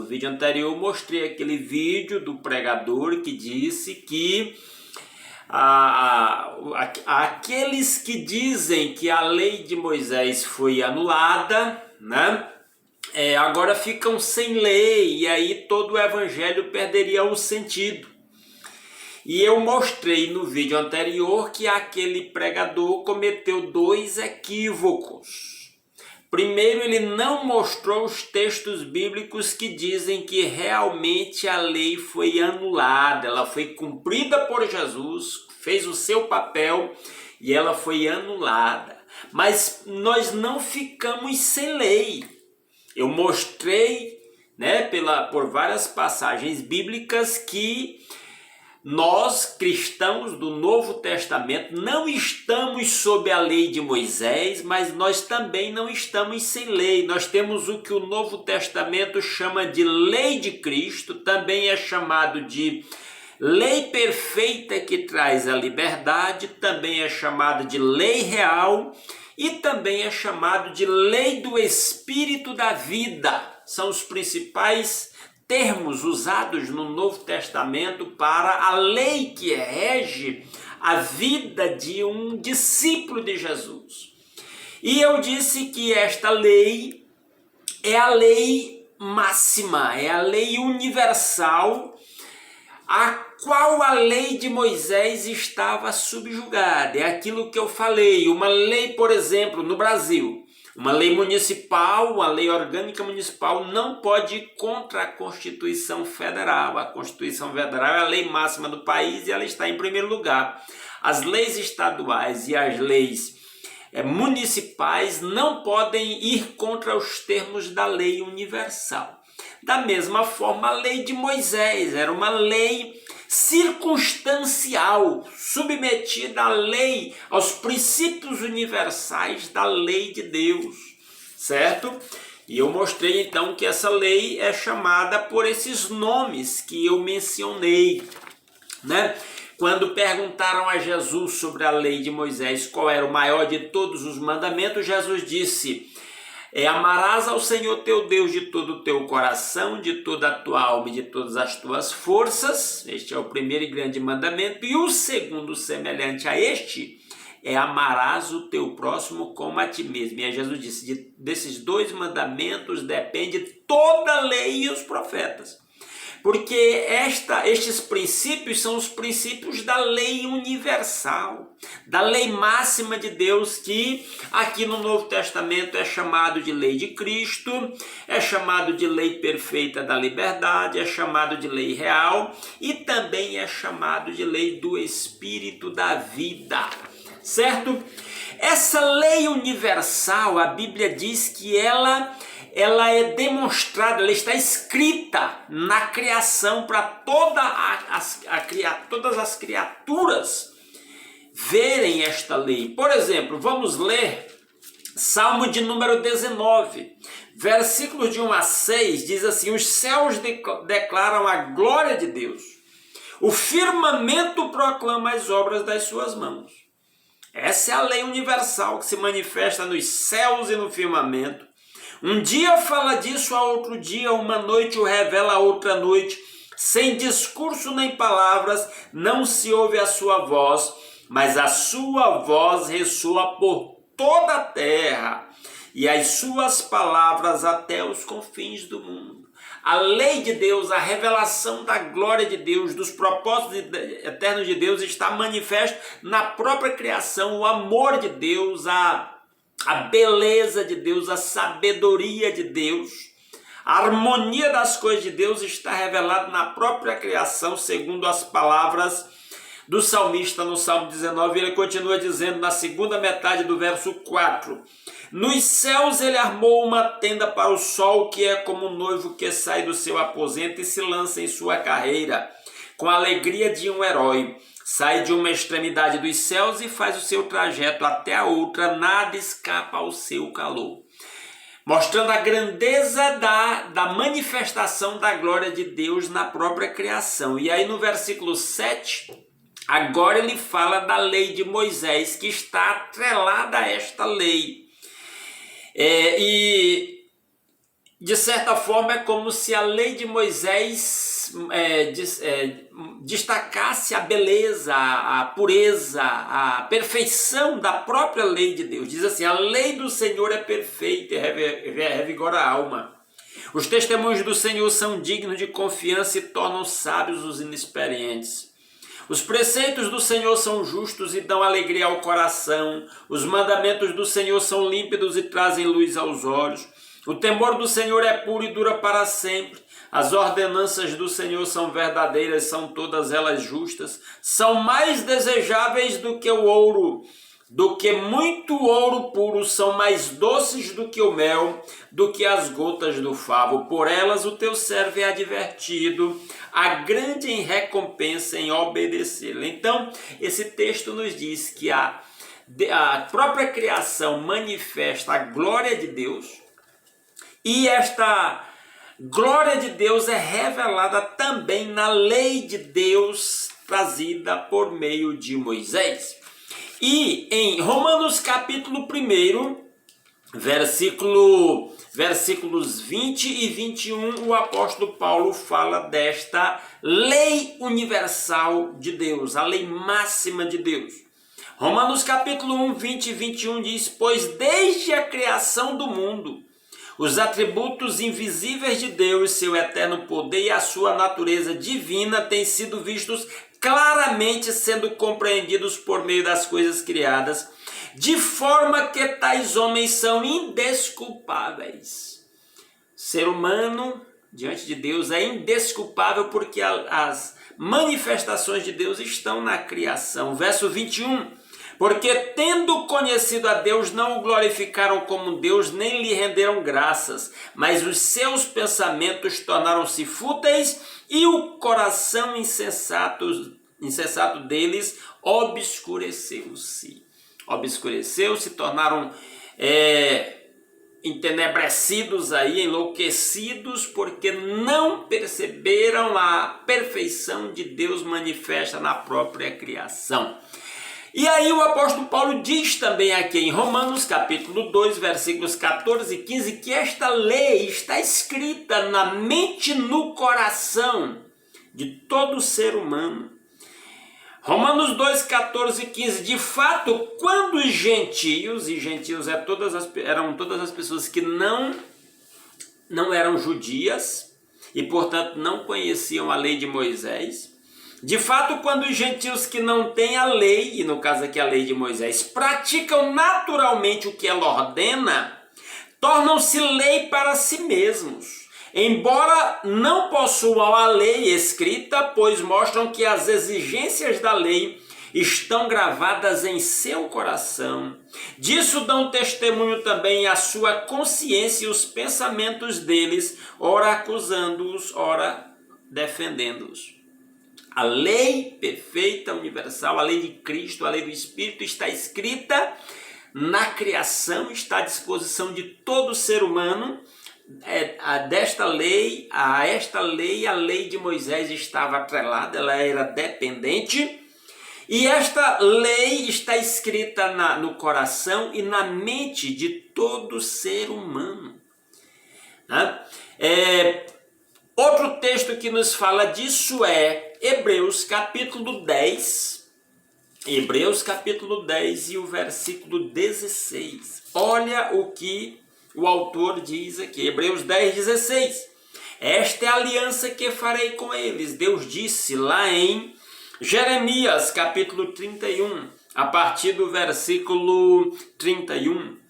no vídeo anterior, eu mostrei aquele vídeo do pregador que disse que aqueles que dizem que a lei de Moisés foi anulada, né? Agora ficam sem lei, e aí todo o evangelho perderia o sentido. E eu mostrei no vídeo anterior que aquele pregador cometeu dois equívocos. Primeiro, ele não mostrou os textos bíblicos que dizem que realmente a lei foi anulada, ela foi cumprida por Jesus, fez o seu papel e ela foi anulada. Mas nós não ficamos sem lei. Eu mostrei, né, por várias passagens bíblicas que nós, cristãos do Novo Testamento, não estamos sob a lei de Moisés, mas nós também não estamos sem lei. Nós temos o que o Novo Testamento chama de lei de Cristo, também é chamado de lei perfeita que traz a liberdade, também é chamado de lei real e também é chamado de lei do Espírito da vida. São os principais termos usados no Novo Testamento para a lei que rege a vida de um discípulo de Jesus. E eu disse que esta lei é a lei máxima, é a lei universal, a qual a lei de Moisés estava subjugada. É aquilo que eu falei, uma lei, por exemplo, no Brasil, uma lei municipal, uma lei orgânica municipal não pode ir contra a Constituição Federal. A Constituição Federal é a lei máxima do país e ela está em primeiro lugar. As leis estaduais e as leis municipais não podem ir contra os termos da lei universal. Da mesma forma, a lei de Moisés era uma lei circunstancial, submetida à lei, aos princípios universais da lei de Deus, certo? E eu mostrei então que essa lei é chamada por esses nomes que eu mencionei, né? Quando perguntaram a Jesus sobre a lei de Moisés, qual era o maior de todos os mandamentos, Jesus disse: amarás ao Senhor teu Deus de todo o teu coração, de toda a tua alma e de todas as tuas forças. Este é o primeiro e grande mandamento. E o segundo, semelhante a este, amarás o teu próximo como a ti mesmo. E aí Jesus disse, desses dois mandamentos depende toda a lei e os profetas. Porque estes princípios são os princípios da lei universal, da lei máxima de Deus, que aqui no Novo Testamento é chamado de lei de Cristo, é chamado de lei perfeita da liberdade, é chamado de lei real e também é chamado de lei do Espírito da vida, certo? Essa lei universal, a Bíblia diz que ela é demonstrada, ela está escrita na criação para todas as criaturas verem esta lei. Por exemplo, vamos ler Salmo de número 19, versículos de 1 a 6, diz assim: os céus declaram a glória de Deus, o firmamento proclama as obras das suas mãos. Essa é a lei universal que se manifesta nos céus e no firmamento. Um dia fala disso a outro dia, uma noite o revela a outra noite. Sem discurso nem palavras, não se ouve a sua voz, mas a sua voz ressoa por toda a terra e as suas palavras até os confins do mundo. A lei de Deus, a revelação da glória de Deus, dos propósitos eternos de Deus está manifesto na própria criação, o amor de Deus, a beleza de Deus, a sabedoria de Deus, a harmonia das coisas de Deus está revelada na própria criação, segundo as palavras do salmista no Salmo 19. Ele continua dizendo na segunda metade do verso 4: nos céus ele armou uma tenda para o sol, que é como um noivo que sai do seu aposento e se lança em sua carreira, com a alegria de um herói. Sai de uma extremidade dos céus e faz o seu trajeto até a outra, nada escapa ao seu calor. Mostrando a grandeza da manifestação da glória de Deus na própria criação. E aí no versículo 7, agora ele fala da lei de Moisés, que está atrelada a esta lei. de certa forma, é como se a lei de Moisés destacasse a beleza, a pureza, a perfeição da própria lei de Deus. Diz assim: a lei do Senhor é perfeita e revigora a alma. Os testemunhos do Senhor são dignos de confiança e tornam sábios os inexperientes. Os preceitos do Senhor são justos e dão alegria ao coração. Os mandamentos do Senhor são límpidos e trazem luz aos olhos. O temor do Senhor é puro e dura para sempre. As ordenanças do Senhor são verdadeiras, são todas elas justas. São mais desejáveis do que o ouro, do que muito ouro puro, são mais doces do que o mel, do que as gotas do favo. Por elas o teu servo é advertido, a grande recompensa em obedecê-lo. Então, esse texto nos diz que a própria criação manifesta a glória de Deus, e esta glória de Deus é revelada também na lei de Deus trazida por meio de Moisés. E em Romanos capítulo 1, versículos 20 e 21, o apóstolo Paulo fala desta lei universal de Deus, a lei máxima de Deus. Romanos capítulo 1, 20 e 21 diz: pois desde a criação do mundo, os atributos invisíveis de Deus, seu eterno poder e a sua natureza divina têm sido vistos claramente, sendo compreendidos por meio das coisas criadas, de forma que tais homens são indesculpáveis. Ser humano diante de Deus é indesculpável porque as manifestações de Deus estão na criação. Verso 21. Porque tendo conhecido a Deus, não o glorificaram como Deus, nem lhe renderam graças, mas os seus pensamentos tornaram-se fúteis e o coração insensato deles obscureceu-se. Obscureceu-se, tornaram entenebrecidos aí, enlouquecidos, porque não perceberam a perfeição de Deus manifesta na própria criação. E aí o apóstolo Paulo diz também aqui em Romanos capítulo 2, versículos 14 e 15, que esta lei está escrita na mente e no coração de todo ser humano. Romanos 2, 14 e 15, de fato, quando os gentios, e gentios eram todas as pessoas que não eram judias e portanto não conheciam a lei de Moisés, de fato, quando os gentios que não têm a lei, e no caso aqui a lei de Moisés, praticam naturalmente o que ela ordena, tornam-se lei para si mesmos, embora não possuam a lei escrita, pois mostram que as exigências da lei estão gravadas em seu coração. Disso dão testemunho também a sua consciência e os pensamentos deles, ora acusando-os, ora defendendo-os. A lei perfeita, universal, a lei de Cristo, a lei do Espírito está escrita na criação, está à disposição de todo ser humano. A lei de Moisés estava atrelada, ela era dependente. E esta lei está escrita no coração e na mente de todo ser humano. Outro texto que nos fala disso é Hebreus capítulo 10. Hebreus capítulo 10 e o versículo 16. Olha o que o autor diz aqui. Hebreus 10, 16. Esta é a aliança que farei com eles. Deus disse lá em Jeremias capítulo 31, a partir do versículo 31.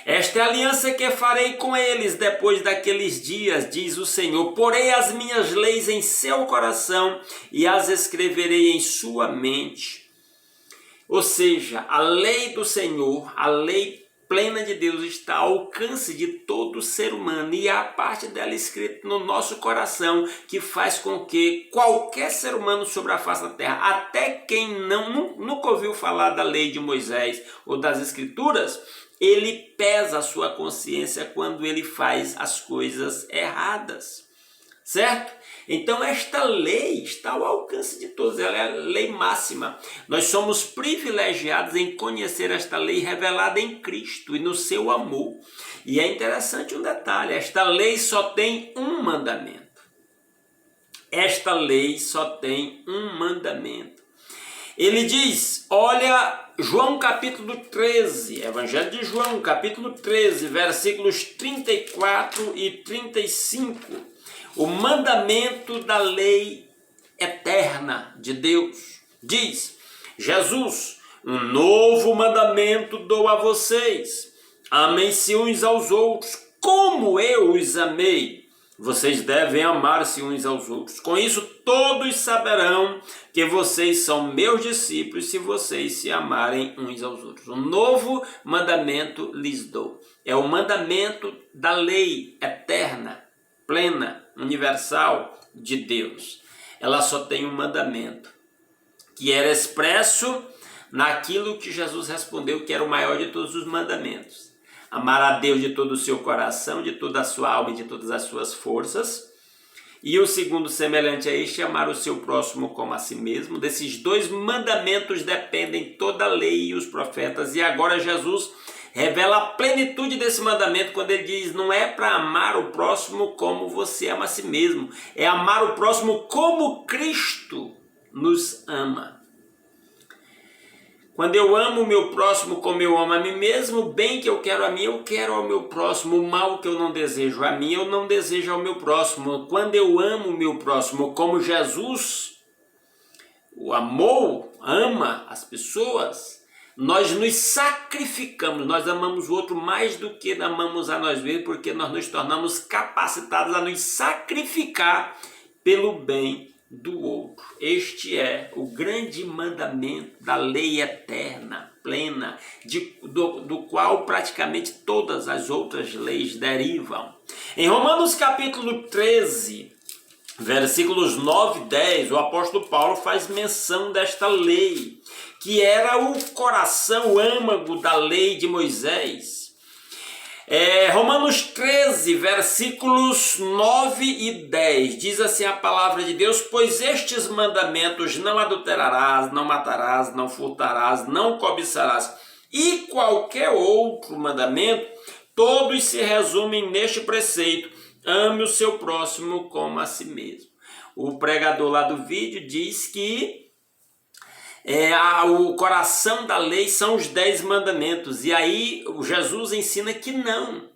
Esta é a aliança que farei com eles depois daqueles dias, diz o Senhor. Porei as minhas leis em seu coração e as escreverei em sua mente. Ou seja, a lei do Senhor, a lei plena de Deus está ao alcance de todo ser humano e há parte dela escrita no nosso coração que faz com que qualquer ser humano sobre a face da terra, até quem nunca ouviu falar da lei de Moisés ou das Escrituras, ele pesa a sua consciência quando ele faz as coisas erradas, certo? Então esta lei está ao alcance de todos, ela é a lei máxima. Nós somos privilegiados em conhecer esta lei revelada em Cristo e no seu amor. E é interessante um detalhe, esta lei só tem um mandamento. Esta lei só tem um mandamento. Ele diz, olha, João capítulo 13, Evangelho de João capítulo 13, versículos 34 e 35. O mandamento da lei eterna de Deus. Diz, Jesus, um novo mandamento dou a vocês. Amem-se uns aos outros, como eu os amei. Vocês devem amar-se uns aos outros. Com isso, todos saberão que vocês são meus discípulos se vocês se amarem uns aos outros. Um novo mandamento lhes dou. É o mandamento da lei eterna, plena, universal de Deus. Ela só tem um mandamento, que era expresso naquilo que Jesus respondeu que era o maior de todos os mandamentos. Amar a Deus de todo o seu coração, de toda a sua alma e de todas as suas forças. E o segundo, semelhante a este, amar o seu próximo como a si mesmo. Desses dois mandamentos dependem toda a lei e os profetas. E agora Jesus revela a plenitude desse mandamento quando ele diz, não é para amar o próximo como você ama a si mesmo. É amar o próximo como Cristo nos ama. Quando eu amo o meu próximo como eu amo a mim mesmo, o bem que eu quero a mim, eu quero ao meu próximo. O mal que eu não desejo a mim, eu não desejo ao meu próximo. Quando eu amo o meu próximo como Jesus, o amor, ama as pessoas, nós nos sacrificamos, nós amamos o outro mais do que amamos a nós mesmos, porque nós nos tornamos capacitados a nos sacrificar pelo bem do outro. Este é o grande mandamento da lei eterna, plena, do qual praticamente todas as outras leis derivam. Em Romanos capítulo 13, versículos 9 e 10, o apóstolo Paulo faz menção desta lei, que era o coração, o âmago da lei de Moisés. Romanos 13, versículos 9 e 10, diz assim a palavra de Deus, pois estes mandamentos, não adulterarás, não matarás, não furtarás, não cobiçarás, e qualquer outro mandamento, todos se resumem neste preceito, ame o seu próximo como a si mesmo. O pregador lá do vídeo diz que o coração da lei são os 10 mandamentos. E aí Jesus ensina que não.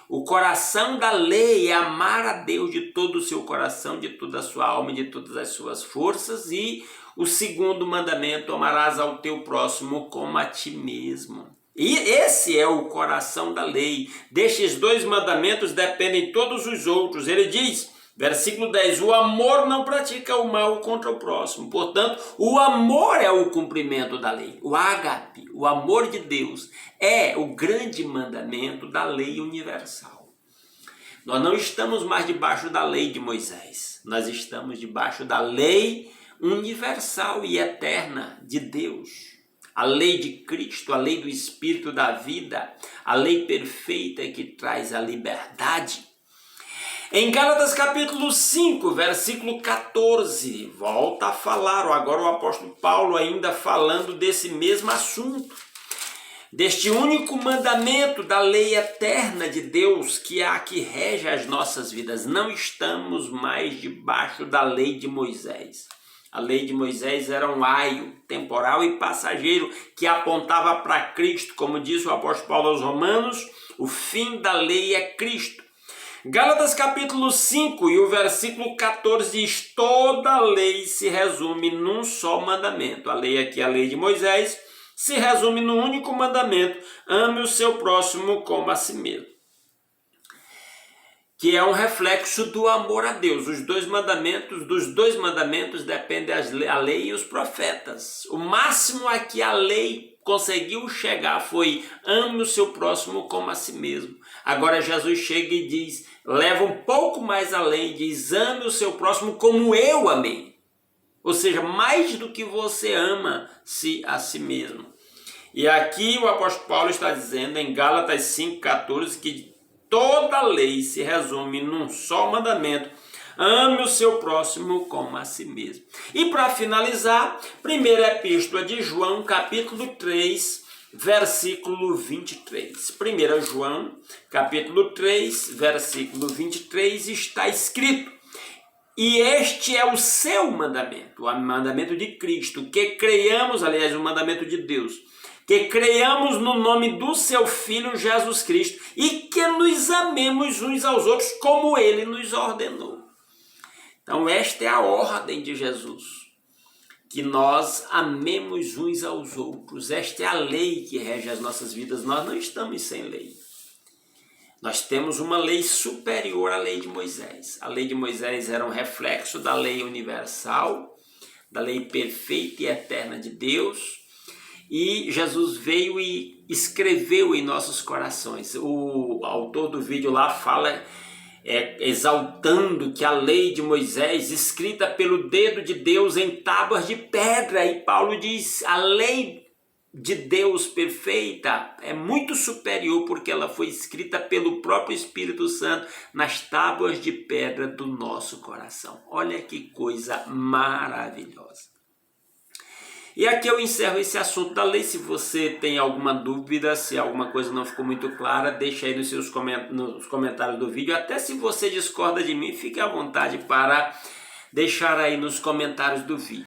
O coração da lei é amar a Deus de todo o seu coração, de toda a sua alma, de todas as suas forças. E o segundo mandamento, amarás ao teu próximo como a ti mesmo. E esse é o coração da lei. Destes 2 mandamentos dependem todos os outros. Ele diz... Versículo 10, o amor não pratica o mal contra o próximo. Portanto, o amor é o cumprimento da lei. O ágape, o amor de Deus, é o grande mandamento da lei universal. Nós não estamos mais debaixo da lei de Moisés. Nós estamos debaixo da lei universal e eterna de Deus. A lei de Cristo, a lei do Espírito da vida, a lei perfeita que traz a liberdade. Em Gálatas capítulo 5, versículo 14, volta a falar, agora o apóstolo Paulo ainda falando desse mesmo assunto, deste único mandamento da lei eterna de Deus, que é a que rege as nossas vidas. Não estamos mais debaixo da lei de Moisés. A lei de Moisés era um aio temporal e passageiro que apontava para Cristo, como diz o apóstolo Paulo aos Romanos, o fim da lei é Cristo. Gálatas capítulo 5 e o versículo 14 diz, toda a lei se resume num só mandamento. A lei aqui, a lei de Moisés, se resume num único mandamento, ame o seu próximo como a si mesmo. Que é um reflexo do amor a Deus. Dos dois mandamentos depende a lei e os profetas. O máximo a que a lei conseguiu chegar foi ame o seu próximo como a si mesmo. Agora Jesus chega e diz, leva um pouco mais além, diz ame o seu próximo como eu amei. Ou seja, mais do que você ama-se a si mesmo. E aqui o apóstolo Paulo está dizendo em Gálatas 5,14 que toda a lei se resume num só mandamento. ame o seu próximo como a si mesmo. E para finalizar, primeira epístola de João, capítulo 3, versículo 23. 1 João, capítulo 3, versículo 23, está escrito: e este é o seu mandamento, o mandamento de Cristo, que creiamos, aliás, o mandamento de Deus, que creiamos no nome do seu Filho Jesus Cristo e que nos amemos uns aos outros como ele nos ordenou. Então esta é a ordem de Jesus, que nós amemos uns aos outros. Esta é a lei que rege as nossas vidas. Nós não estamos sem lei. Nós temos uma lei superior à lei de Moisés. A lei de Moisés era um reflexo da lei universal, da lei perfeita e eterna de Deus. E Jesus veio e escreveu em nossos corações. O autor do vídeo lá fala, exaltando que a lei de Moisés, escrita pelo dedo de Deus em tábuas de pedra. E Paulo diz, a lei de Deus perfeita é muito superior porque ela foi escrita pelo próprio Espírito Santo nas tábuas de pedra do nosso coração. Olha que coisa maravilhosa. E aqui eu encerro esse assunto da lei. Se você tem alguma dúvida, se alguma coisa não ficou muito clara, deixa aí nos comentários do vídeo. Até se você discorda de mim, fique à vontade para deixar aí nos comentários do vídeo.